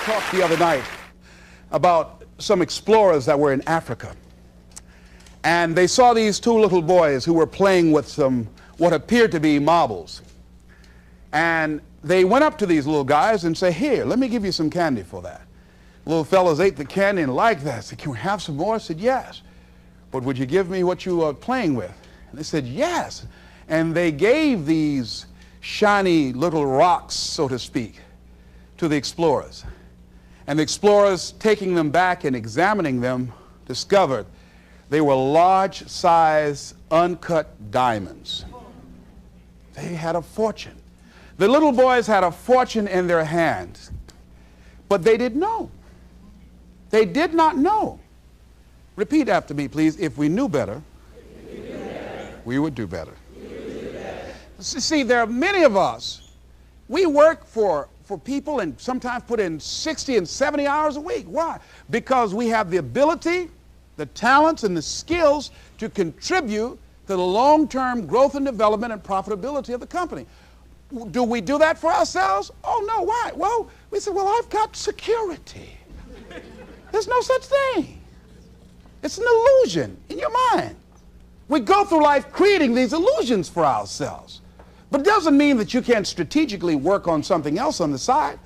talked the other night about some explorers that were in Africa. And they saw these two little boys who were playing with some what appeared to be marbles. And they went up to these little guys and say, "Here, let me give you some candy for that." Little fellows ate the candy and liked that. Said, "Can we have some more?" I said, "Yes. But would you give me what you are playing with?" And they said, "Yes." And they gave these shiny little rocks, so to speak, to the explorers. And the explorers, taking them back and examining them, discovered they were large-size, uncut diamonds. They had a fortune. The little boys had a fortune in their hands, but they didn't know. They did not know. Repeat after me, please. If we knew better, we would do better. See, there are many of us, we work for people and sometimes put in 60 and 70 hours a week. Why? Because we have the ability, the talents, and the skills to contribute to the long-term growth and development and profitability of the company. Do we do that for ourselves? Oh, no. Why? Well, we say, well, I've got security. There's no such thing. It's an illusion in your mind. We go through life creating these illusions for ourselves. But it doesn't mean that you can't strategically work on something else on the side.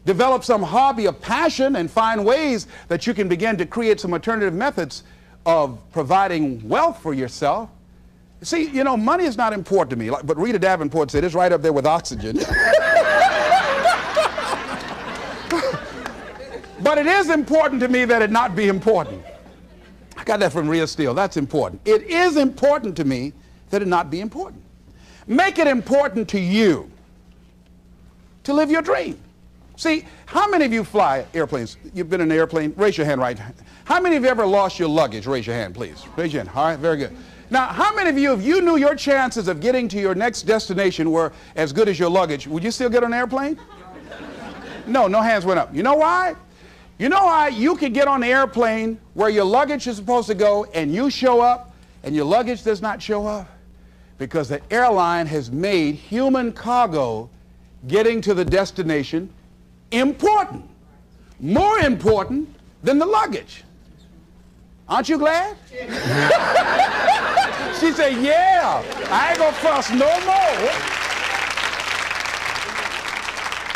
Develop some hobby of passion and find ways that you can begin to create some alternative methods of providing wealth for yourself. See, you know, money is not important to me, but Rita Davenport said it's right up there with oxygen. But it is important to me that it not be important. I got that from Rhea Steele. That's important. It is important to me that it not be important. Make it important to you to live your dream. See, how many of you fly airplanes? You've been in an airplane? Raise your hand right. How many of you ever lost your luggage? Raise your hand, please. Raise your hand. All right, very good. Now, how many of you, if you knew your chances of getting to your next destination were as good as your luggage, would you still get on an airplane? No, no hands went up. You know why? You know why? You could get on the airplane where your luggage is supposed to go and you show up and your luggage does not show up? Because the airline has made human cargo getting to the destination important, more important than the luggage. Aren't you glad? She said, "Yeah, I ain't gonna fuss no more."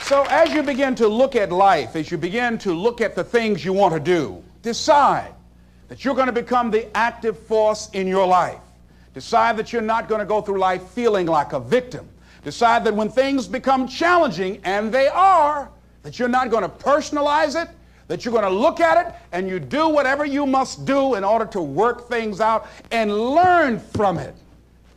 So as you begin to look at life, as you begin to look at the things you want to do, decide that you're going to become the active force in your life. Decide that you're not going to go through life feeling like a victim. Decide that when things become challenging, and they are, that you're not going to personalize it, that you're going to look at it and you do whatever you must do in order to work things out and learn from it.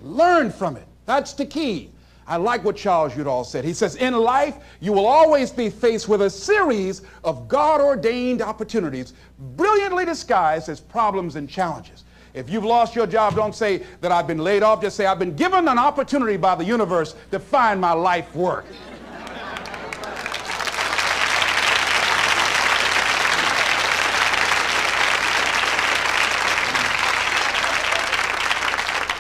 Learn from it. That's the key. I like what Charles Udall said. He says, in life, you will always be faced with a series of God-ordained opportunities, brilliantly disguised as problems and challenges. If you've lost your job, don't say that I've been laid off. Just say I've been given an opportunity by the universe to find my life work.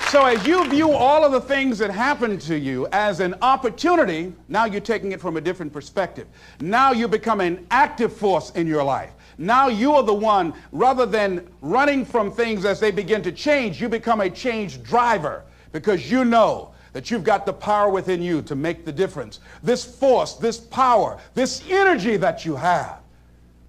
So as you view all of the things that happen to you as an opportunity, now you're taking it from a different perspective. Now you become an active force in your life. Now you are the one, rather than running from things as they begin to change, you become a change driver because you know that you've got the power within you to make the difference. This force, this power, this energy that you have,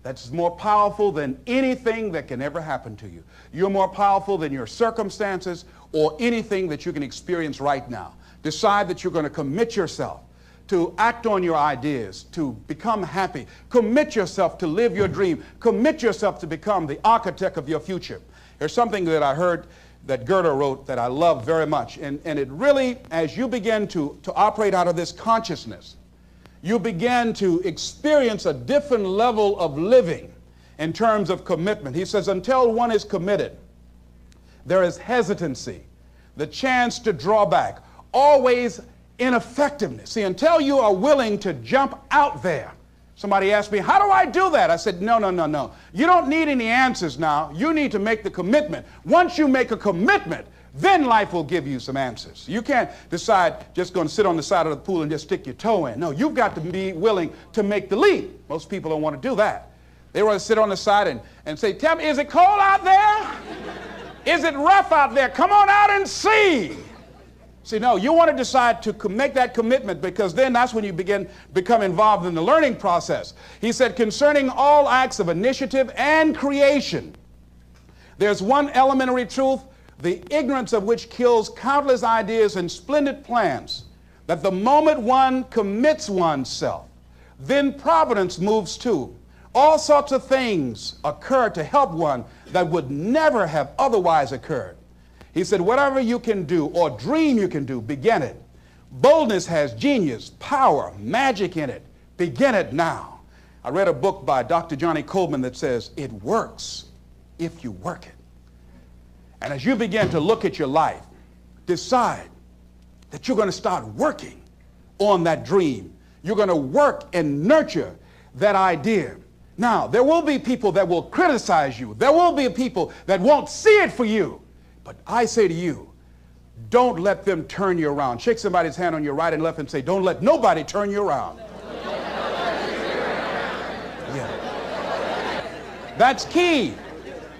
that's more powerful than anything that can ever happen to you. You're more powerful than your circumstances or anything that you can experience right now. Decide that you're going to commit yourself to act on your ideas, to become happy. Commit yourself to live your dream. Commit yourself to become the architect of your future. There's something that I heard that Goethe wrote that I love very much. And it really, as you begin to operate out of this consciousness, you begin to experience a different level of living in terms of commitment. He says, until one is committed, there is hesitancy, the chance to draw back, always ineffectiveness. See, until you are willing to jump out there. Somebody asked me, how do I do that? I said, no. You don't need any answers now. You need to make the commitment. Once you make a commitment, Then life will give you some answers. You can't decide just going to sit on the side of the pool and just stick your toe in. No, you've got to be willing to make the leap. Most people don't want to do that. They want to sit on the side and say, tell me, is it cold out there? Is it rough out there? Come on out and see. See, no, you want to decide to make that commitment, because then that's when you become involved in the learning process. He said, concerning all acts of initiative and creation, there's one elementary truth, the ignorance of which kills countless ideas and splendid plans, that the moment one commits oneself, then providence moves too. All sorts of things occur to help one that would never have otherwise occurred. He said, whatever you can do or dream you can do, begin it. Boldness has genius, power, magic in it. Begin it now. I read a book by Dr. Johnny Coleman that says, it works if you work it. And as you begin to look at your life, decide that you're going to start working on that dream. You're going to work and nurture that idea. Now, there will be people that will criticize you. There will be people that won't see it for you. But I say to you, don't let them turn you around. Shake somebody's hand on your right and left and say, don't let nobody turn you around. Yeah. That's key.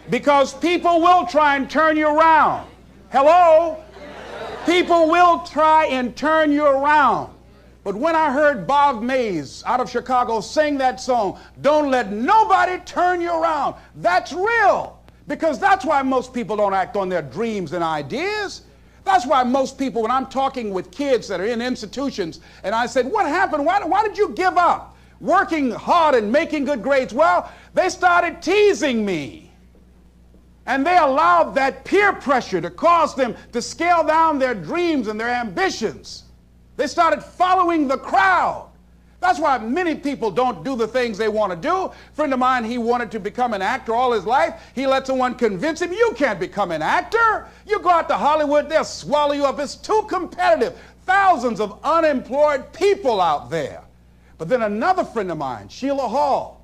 Because people will try and turn you around. Hello? People will try and turn you around. But when I heard Bob Mays out of Chicago sing that song, don't let nobody turn you around, that's real. Because that's why most people don't act on their dreams and ideas. That's why most people, when I'm talking with kids that are in institutions, and I said, what happened? Why did you give up working hard and making good grades? Well, they started teasing me. And they allowed that peer pressure to cause them to scale down their dreams and their ambitions. They started following the crowd. That's why many people don't do the things they want to do. A friend of mine, he wanted to become an actor all his life. He let someone convince him, you can't become an actor. You go out to Hollywood, they'll swallow you up. It's too competitive. Thousands of unemployed people out there. But then another friend of mine, Sheila Hall,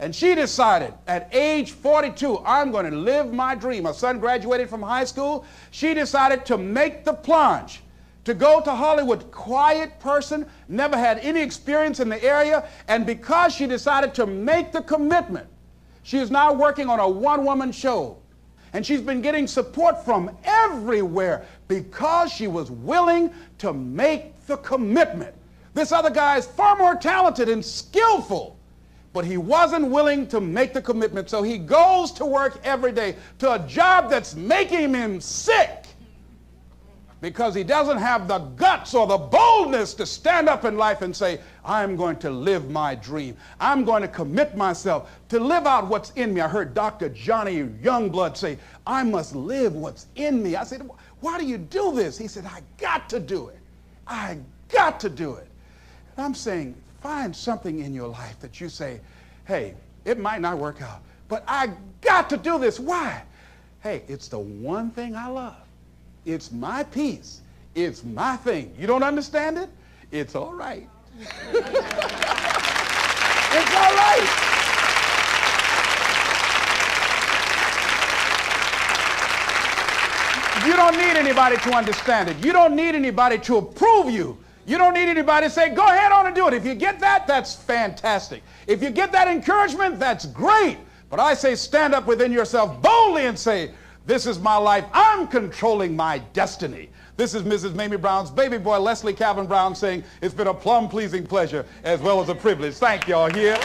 and she decided at age 42, I'm going to live my dream. Her son graduated from high school. She decided to make the plunge, to go to Hollywood. Quiet person, never had any experience in the area. And because she decided to make the commitment, she is now working on a one-woman show. And she's been getting support from everywhere because she was willing to make the commitment. This other guy is far more talented and skillful, but he wasn't willing to make the commitment, so he goes to work every day to a job that's making him sick because he doesn't have the guts or the boldness to stand up in life and say, I'm going to live my dream. I'm going to commit myself to live out what's in me. I heard Dr. Johnny Youngblood say, I must live what's in me. I said, why do you do this? He said, I got to do it. I got to do it. And I'm saying, find something in your life that you say, hey, it might not work out, but I got to do this. Why? Hey, it's the one thing I love. It's my piece. It's my thing. You don't understand it? It's all right. It's all right. You don't need anybody to understand it. You don't need anybody to approve you. You don't need anybody to say, go ahead on and do it. If you get that, that's fantastic. If you get that encouragement, that's great. But I say stand up within yourself boldly and say, this is my life. I'm controlling my destiny. This is Mrs. Mamie Brown's baby boy, Leslie Calvin Brown, saying it's been a plum-pleasing pleasure as well as a privilege. Thank y'all here.